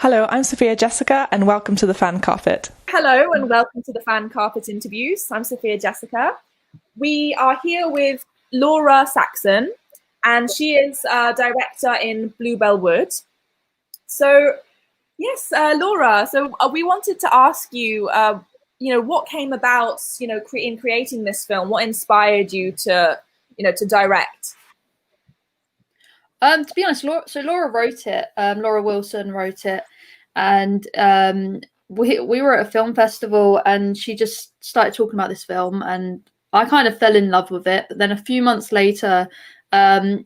Hello, I'm Sophia Jessica, and welcome to the Fan Carpet. Hello, and welcome to the Fan Carpet interviews. I'm Sophia Jessica. We are here with Laura Saxon, and she is a director in Bluebell Woods. So, yes, Laura. So we wanted to ask you, what came about, in creating this film. What inspired you to, to direct? To be honest, Laura wrote it. Laura Wilson wrote it, and we were at a film festival, and she just started talking about this film, and I kind of fell in love with it. But then a few months later,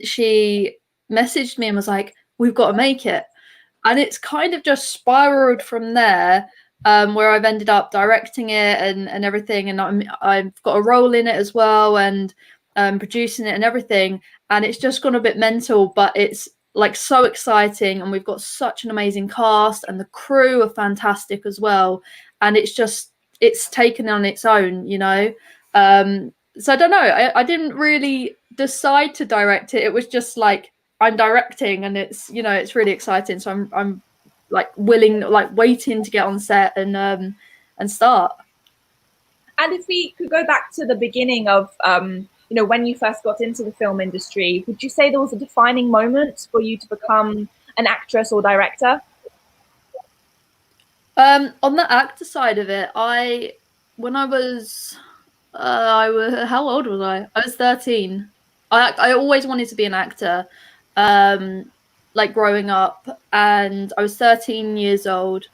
she messaged me and was like, "We've got to make it," and it's kind of just spiraled from there. Where I've ended up directing it and everything, and I've got a role in it as well, and producing it and everything. And it's just gone a bit mental, but it's like so exciting, and we've got such an amazing cast, and the crew are fantastic as well, and it's taken on its own, so I don't know, I didn't really decide to direct it. It was just like, I'm directing, and it's really exciting, so I'm like waiting to get on set and start. And if we could go back to the beginning of when you first got into the film industry, would you say there was a defining moment for you to become an actress or director? On the actor side of it, when I was how old was I? I was 13. I always wanted to be an actor, like growing up, and I was 13 years old.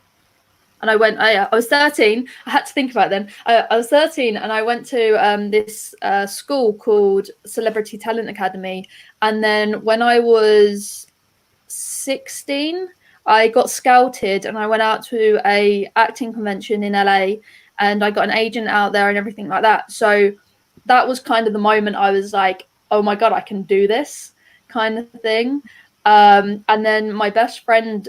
And I went, I was 13. I had to think about it then. I was 13, and I went to this school called Celebrity Talent Academy. And then when I was 16, I got scouted, and I went out to a acting convention in LA, and I got an agent out there and everything like that. So that was kind of the moment I was like, oh my God, I can do this kind of thing. And then my best friend,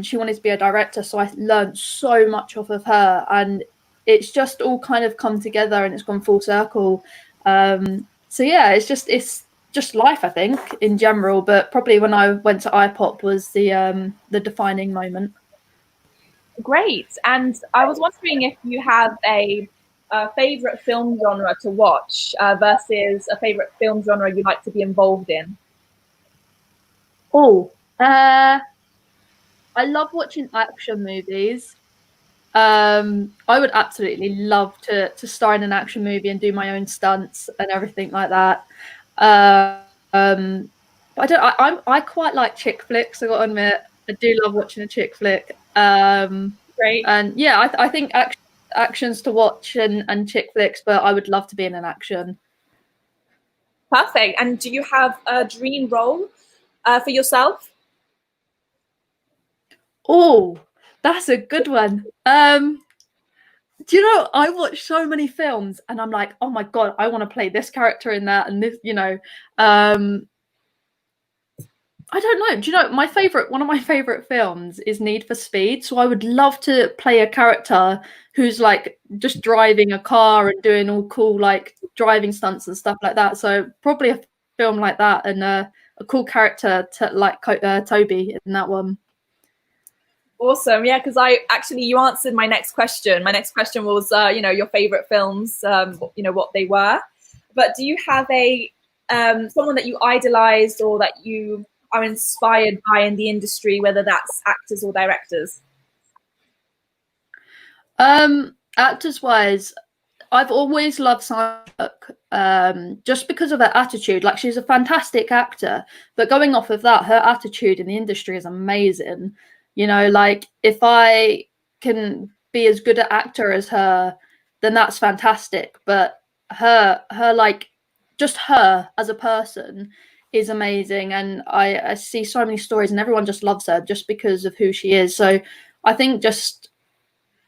she wanted to be a director, so I learned so much off of her, and it's just all kind of come together, and it's gone full circle. So yeah, it's just life, I think, in general, but probably when I went to IPOP was the defining moment. Great. And I was wondering if you have a favorite film genre to watch versus a favorite film genre you like to be involved in. Oh, I love watching action movies. I would absolutely love to star in an action movie and do my own stunts and everything like that. But I quite like chick flicks, I got to admit. I do love watching a chick flick. Great. And yeah, I think actions to watch and chick flicks, but I would love to be in an action. Perfect. And do you have a dream role for yourself? Oh, that's a good one. Do you know, I watch so many films, and I'm like, oh my God, I want to play this character in that, and this, I don't know. Do you know, one of my favorite films is Need for Speed. So I would love to play a character who's like just driving a car and doing all cool like driving stunts and stuff like that. So probably a film like that, and a cool character like Toby in that one. Awesome. Yeah, because you answered my next question. My next question was, your favorite films, what they were. But do you have someone that you idolized or that you are inspired by in the industry, whether that's actors or directors? Actors wise, I've always loved Sandra, just because of her attitude. Like, she's a fantastic actor, but going off of that, her attitude in the industry is amazing. Like, if I can be as good an actor as her, then that's fantastic. But her like, just her as a person is amazing, and I see so many stories, and everyone just loves her just because of who she is. So I think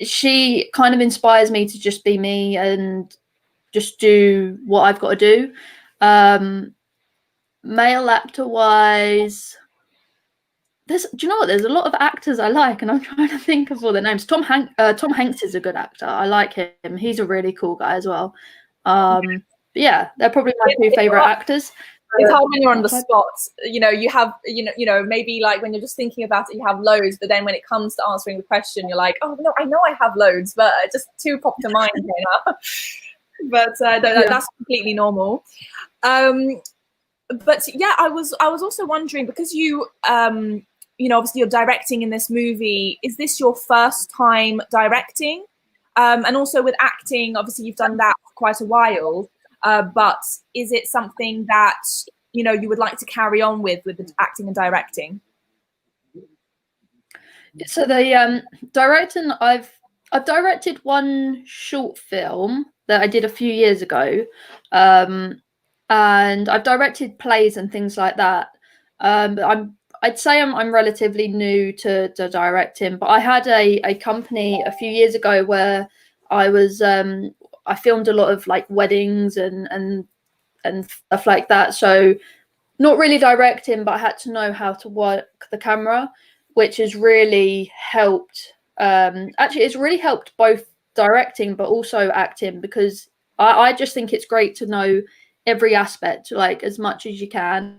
she kind of inspires me to just be me and just do what I've got to do. Male actor wise, do you know what? There's a lot of actors I like, and I'm trying to think of all the names. Tom Hanks is a good actor. I like him. He's a really cool guy as well. But yeah, they're probably my two favorite actors. It's hard when you're on the spot. You have, maybe like when you're just thinking about it, you have loads, but then when it comes to answering the question, you're like, oh no, I know I have loads, but just two pop to mind right now. But that's completely normal. But yeah, I was also wondering, because you obviously you're directing in this movie. Is this your first time directing? And also with acting, obviously you've done that for quite a while. But is it something that you would like to carry on with the acting and directing? So the directing, I've directed one short film that I did a few years ago, and I've directed plays and things like that. But I'd say I'm relatively new to directing. But I had a company a few years ago where I was I filmed a lot of like weddings and stuff like that. So not really directing, but I had to know how to work the camera, which has really helped. Actually, it's really helped both directing but also acting, because I just think it's great to know every aspect, like as much as you can,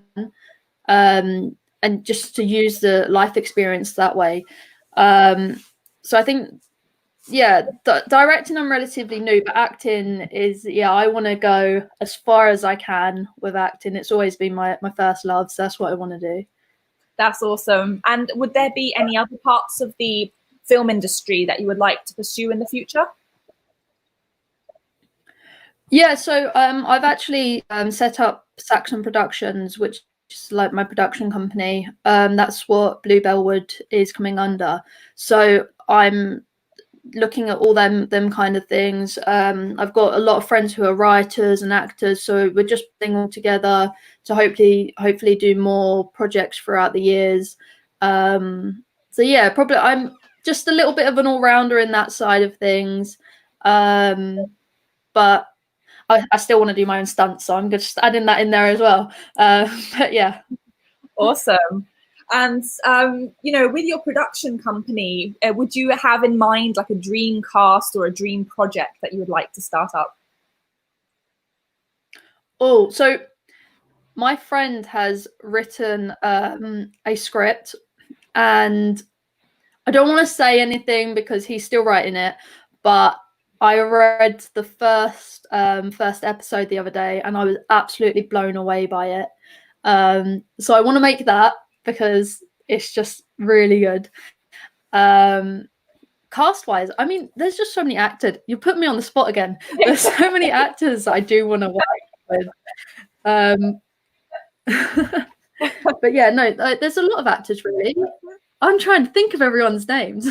and just to use the life experience that way. So I think, yeah, directing I'm relatively new, but acting is, I want to go as far as I can with acting. It's always been my first love, so that's what I want to do. That's awesome. And would there be any other parts of the film industry that you would like to pursue in the future? Yeah, so I've actually set up Saxon Productions, which is like my production company. That's what Bluebell Wood is coming under. So I'm looking at all them kind of things. I've got a lot of friends who are writers and actors, so we're just putting all together to hopefully do more projects throughout the years. So yeah, probably I'm just a little bit of an all-rounder in that side of things, but I still want to do my own stunts, so I'm just adding that in there as well. But yeah. Awesome. And, with your production company, would you have in mind like a dream cast or a dream project that you would like to start up? Oh, so my friend has written a script, and I don't want to say anything because he's still writing it, but I read the first episode the other day and I was absolutely blown away by it. So I want to make that because it's just really good. Cast wise, I mean, there's just so many actors. You put me on the spot again. There's so many actors I do want to work with. But yeah, no, there's a lot of actors really. I'm trying to think of everyone's names.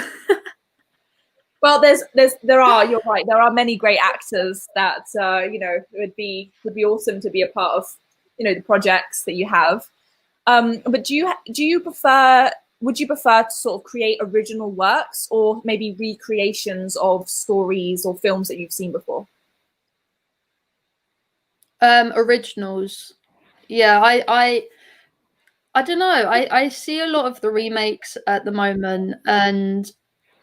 Well, there are, you're right, there are many great actors that would be awesome to be a part of the projects that you have. But would you prefer to sort of create original works or maybe recreations of stories or films that you've seen before? Originals. Yeah, I don't know. I see a lot of the remakes at the moment and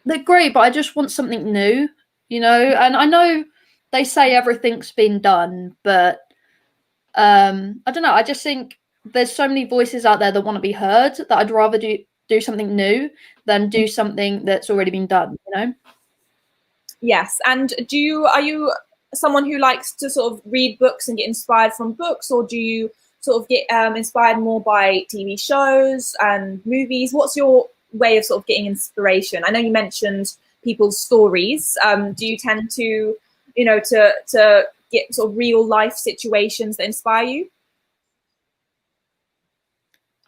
they're great, but I just want something new, and I know they say everything's been done, but I don't know. I just think there's so many voices out there that want to be heard that I'd rather do something new than do something that's already been done, Yes. And are you someone who likes to sort of read books and get inspired from books, or do you sort of get inspired more by TV shows and movies? What's your way of sort of getting inspiration? I know you mentioned people's stories. Do you tend to, to get sort of real life situations that inspire you?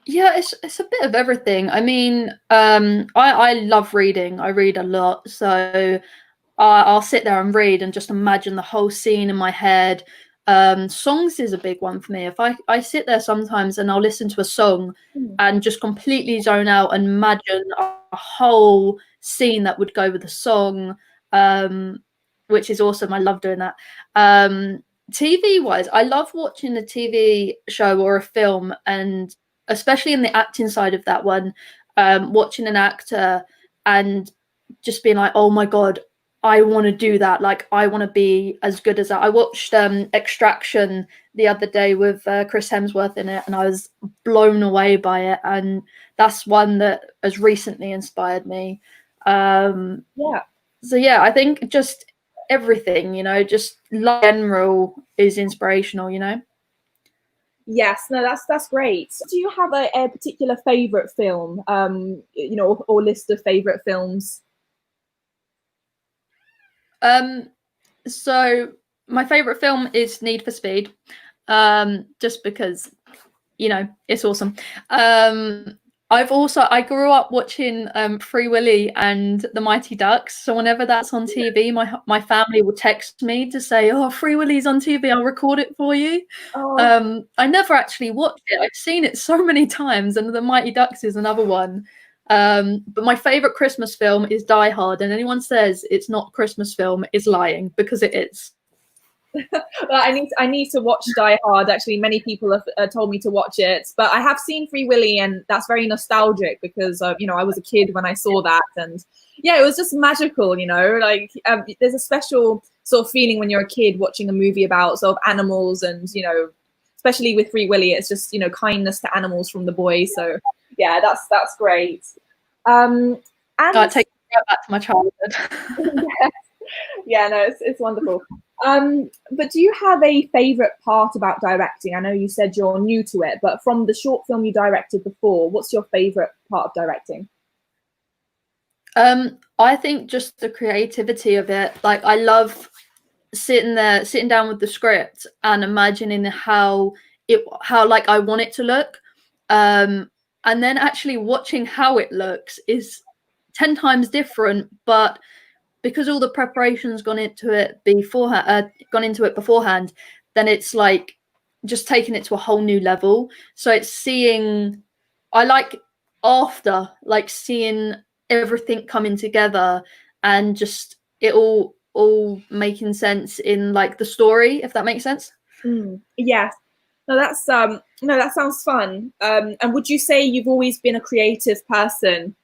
Yeah, it's a bit of everything. I mean, I love reading. I read a lot, so I'll sit there and read and just imagine the whole scene in my head. Songs is a big one for me. If I sit there sometimes and I'll listen to a song and just completely zone out and imagine a whole scene that would go with the song, which is awesome. I love doing that. TV wise, I love watching a TV show or a film, and especially in the acting side of that one, watching an actor and just being like, oh my God, I want to do that. Like, I want to be as good as that. I watched Extraction the other day with Chris Hemsworth in it, and I was blown away by it. And that's one that has recently inspired me. Yeah. So yeah, I think just everything, you know, just life in general is inspirational, you know. Yes, no, that's great. Do you have a particular favorite film, you know, or list of favorite films? So my favorite film is Need for Speed, just because, you know, it's awesome. I grew up watching Free Willy and the Mighty Ducks. So whenever that's on TV, my family will text me to say, "Oh, Free Willy's on TV. I'll record it for you." Oh, I never actually watched it. I've seen it so many times, and the Mighty Ducks is another one. But my favorite Christmas film is Die Hard, and anyone says it's not a Christmas film is lying, because it is. well, I need to watch Die Hard. Actually, many people have told me to watch it, but I have seen Free Willy, and that's very nostalgic because you know, I was a kid when I saw that, and yeah, it was just magical. You know, like there's a special sort of feeling when you're a kid watching a movie about sort of animals, and you know, especially with Free Willy, it's just, you know, kindness to animals from the boy. So yeah, that's great. And I take it right back to my childhood. yeah, no, it's wonderful. But do you have a favorite part about directing? I know you said you're new to it, but from the short film you directed before, what's your favorite part of directing? I think just the creativity of it. Like, I love sitting down with the script and imagining how like I want it to look. And then actually watching how it looks is 10 times different, but because all the preparation's gone into it beforehand, then it's like just taking it to a whole new level. So it's I like after, like, seeing everything coming together and just it all making sense in like the story, if that makes sense. Yes. No, that sounds fun. And would you say you've always been a creative person?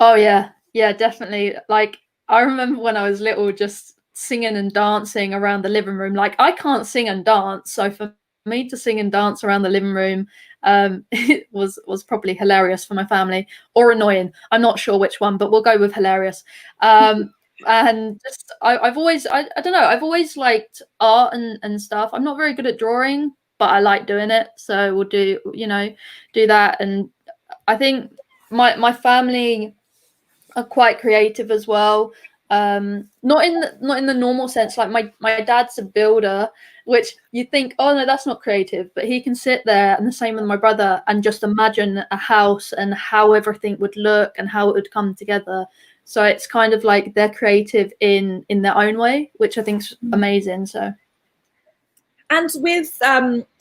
Oh yeah, definitely. Like, I remember when I was little, just singing and dancing around the living room. Like, I can't sing and dance, so for me to sing and dance around the living room, it was probably hilarious for my family, or annoying. I'm not sure which one, but we'll go with hilarious. And just I've always I don't know, I've always liked art and stuff. I'm not very good at drawing, but I like doing it, so we'll do that. And I think my family are quite creative as well. Not in the normal sense. Like, my dad's a builder, which you think, oh no, that's not creative, but he can sit there, and the same with my brother, and just imagine a house and how everything would look and how it would come together. So it's kind of like they're creative in their own way, which I think's amazing. So, And with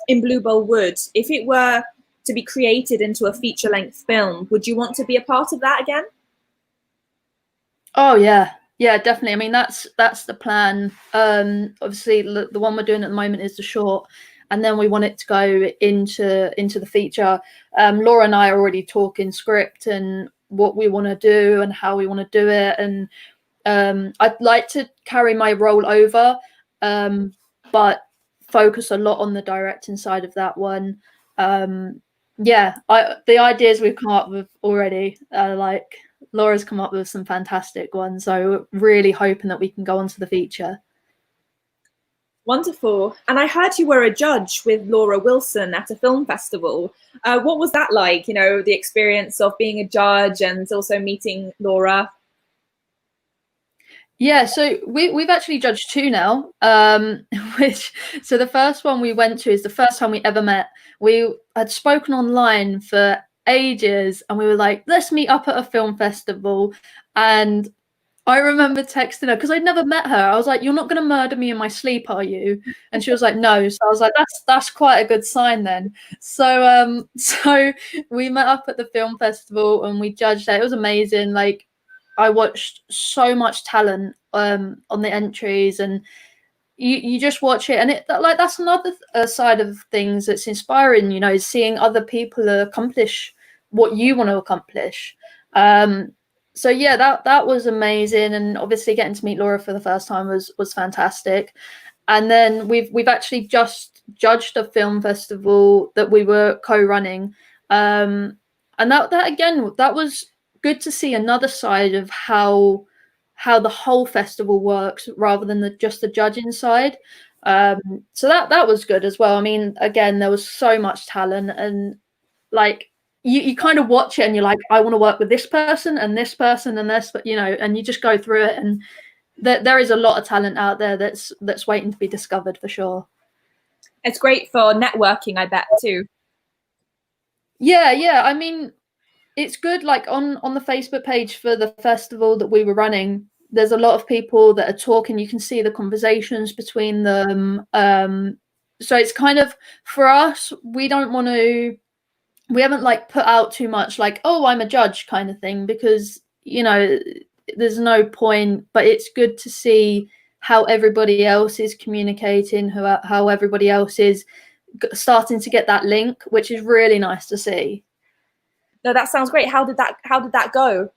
In Bluebell Woods, if it were to be created into a feature-length film, would you want to be a part of that again? oh yeah, definitely. I mean, that's the plan. Obviously, the one we're doing at the moment is the short, and then we want it to go into the feature. Laura and I are already talking script and what we want to do and how we want to do it. And I'd like to carry my role over, but focus a lot on the directing side of that one. The ideas we've come up with already, like, Laura's come up with some fantastic ones, so we're really hoping that we can go on to the feature. Wonderful. And I heard you were a judge with Laura Wilson at a film festival. What was that like? You know, the experience of being a judge and also meeting Laura? Yeah, so we've actually judged two now. So the first one we went to is the first time we ever met. We had spoken online for ages, and we were like, let's meet up at a film festival. And I remember texting her because I'd never met her. I was like, "You're not going to murder me in my sleep, are you?" And she was like, "No." So I was like, "That's quite a good sign then." So so we met up at the film festival and we judged it. It was amazing. Like, I watched so much talent on the entries, and you just watch it, and that's another side of things that's inspiring. You know, seeing other people accomplish what you want to accomplish. so yeah, that was amazing, and obviously getting to meet Laura for the first time was fantastic. And then we've actually just judged a film festival that we were co-running, and that again, that was good to see another side of how the whole festival works rather than just the judging side. So that was good as well. I mean, again, there was so much talent, and like you kind of watch it and you're like, I want to work with this person and this person and this, but and you just go through it, and there is a lot of talent out there that's waiting to be discovered for sure. It's great for networking, I bet, too. Yeah. I mean, it's good. Like on the Facebook page for the festival that we were running, there's a lot of people that are talking. You can see the conversations between them. So it's kind of, for us, we haven't like put out too much like, oh, I'm a judge kind of thing, because there's no point. But it's good to see how everybody else is communicating, how everybody else is starting to get that link, which is really nice to see. No, that sounds great. How did that go?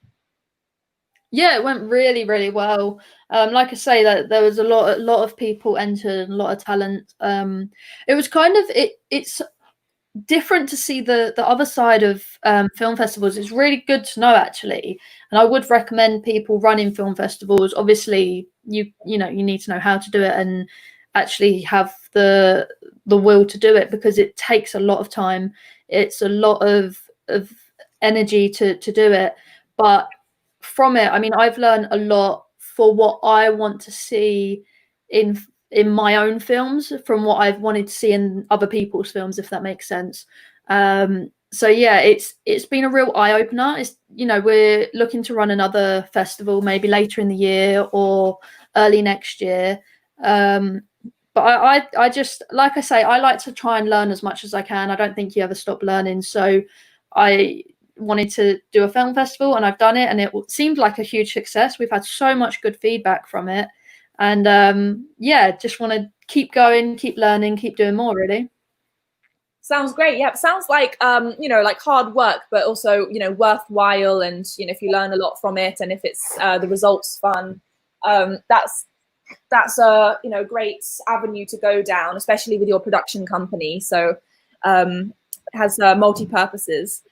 Yeah, it went really, really well. Like I say, that there was a lot of people entered, a lot of talent. It was kind of it's different to see the other side of film festivals. It's really good to know, actually, and I would recommend people running film festivals. Obviously, you need to know how to do it and actually have the will to do it, because it takes a lot of time. It's a lot of energy to do it, but from it, I mean, I've learned a lot for what I want to see in my own films from what I've wanted to see in other people's films, if that makes sense. So yeah, it's been a real eye-opener. It's we're looking to run another festival maybe later in the year or early next year. But I just, like I say, I like to try and learn as much as I can. I don't think you ever stop learning. So I wanted to do a film festival, and I've done it, and it seemed like a huge success. We've had so much good feedback from it, and just want to keep going, keep learning, keep doing more, really. Sounds great. Yeah, sounds like like hard work, but also worthwhile, and if you learn a lot from it, and if it's the results fun, that's a great avenue to go down, especially with your production company. So it has multi purposes.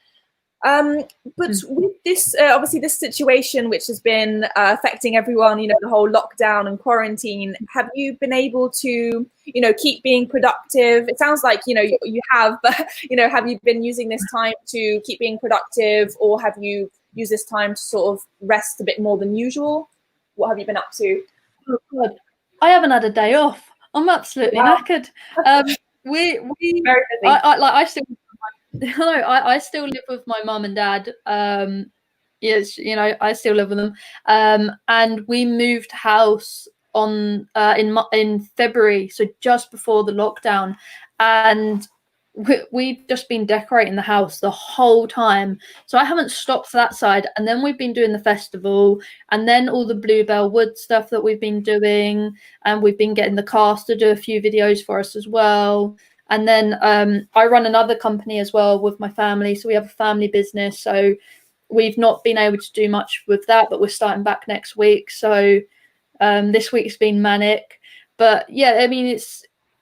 But with this, obviously, this situation which has been affecting everyone, the whole lockdown and quarantine, have you been able to, keep being productive? It sounds like, you have, but, have you been using this time to keep being productive, or have you used this time to sort of rest a bit more than usual? What have you been up to? Oh, God. I haven't had a day off. I'm absolutely knackered. We very busy. I still live with my mum and dad. Yes, I still live with them. And we moved house on in February, so just before the lockdown, and we've just been decorating the house the whole time. So I haven't stopped that side. And then we've been doing the festival, and then all the Bluebell Woods stuff that we've been doing, and we've been getting the cast to do a few videos for us as well. And then I run another company as well with my family. So we have a family business. So we've not been able to do much with that, but we're starting back next week. So this week's been manic. But yeah, I mean,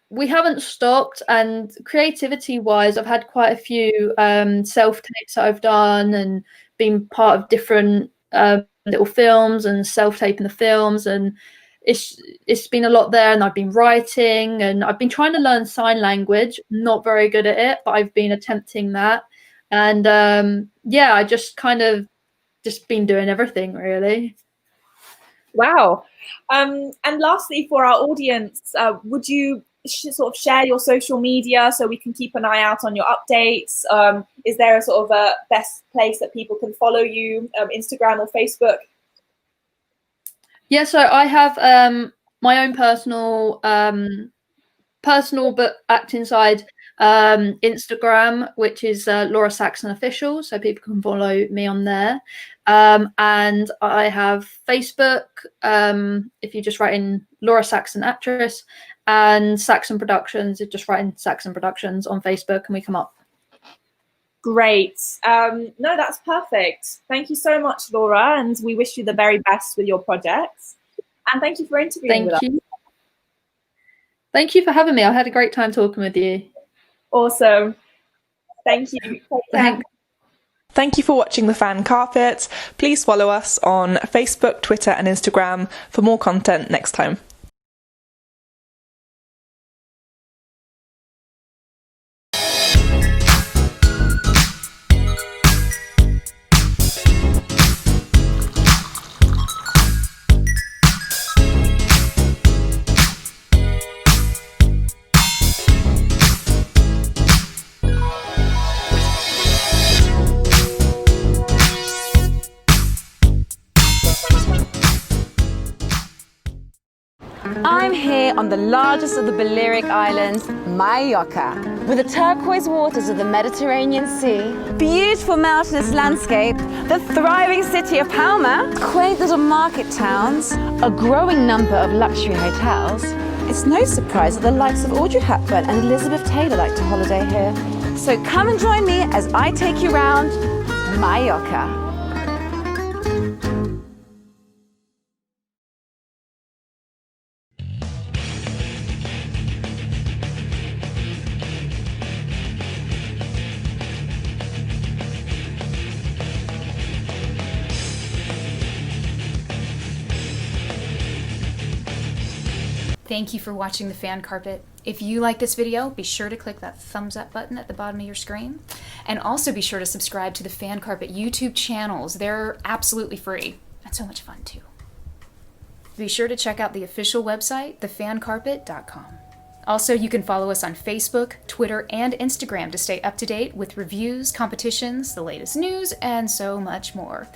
we haven't stopped. And creativity wise, I've had quite a few self-tapes that I've done, and been part of different little films and self-taping the films. And it's been a lot there, and I've been writing, and I've been trying to learn sign language. Not very good at it, but I've been attempting that. And I just kind of just been doing everything, really. Wow. And lastly, for our audience, would you sort of share your social media so we can keep an eye out on your updates? Is there a sort of a best place that people can follow you, Instagram or Facebook? Yeah, so I have my own personal but acting side Instagram, which is Laura Saxon Official, so people can follow me on there. And I have Facebook, if you just write in Laura Saxon Actress, and Saxon Productions, if just write in Saxon Productions on Facebook, and we come up. Great. No, that's perfect. Thank you so much, Laura, and we wish you the very best with your projects. And thank you for interviewing with us. Thank you for having me. I had a great time talking with you. Awesome. Thank you. Take care. Thank you for watching The Fan Carpet. Please follow us on Facebook, Twitter and Instagram for more content next time. I'm here on the largest of the Balearic Islands, Mallorca, with the turquoise waters of the Mediterranean Sea, beautiful mountainous landscape, the thriving city of Palma, quaint little market towns, a growing number of luxury hotels. It's no surprise that the likes of Audrey Hepburn and Elizabeth Taylor like to holiday here. So come and join me as I take you round Mallorca. Thank you for watching The Fan Carpet. If you like this video, be sure to click that thumbs up button at the bottom of your screen. And also be sure to subscribe to the Fan Carpet YouTube channels. They're absolutely free and so much fun too. Be sure to check out the official website, thefancarpet.com. Also, you can follow us on Facebook, Twitter, and Instagram to stay up to date with reviews, competitions, the latest news, and so much more.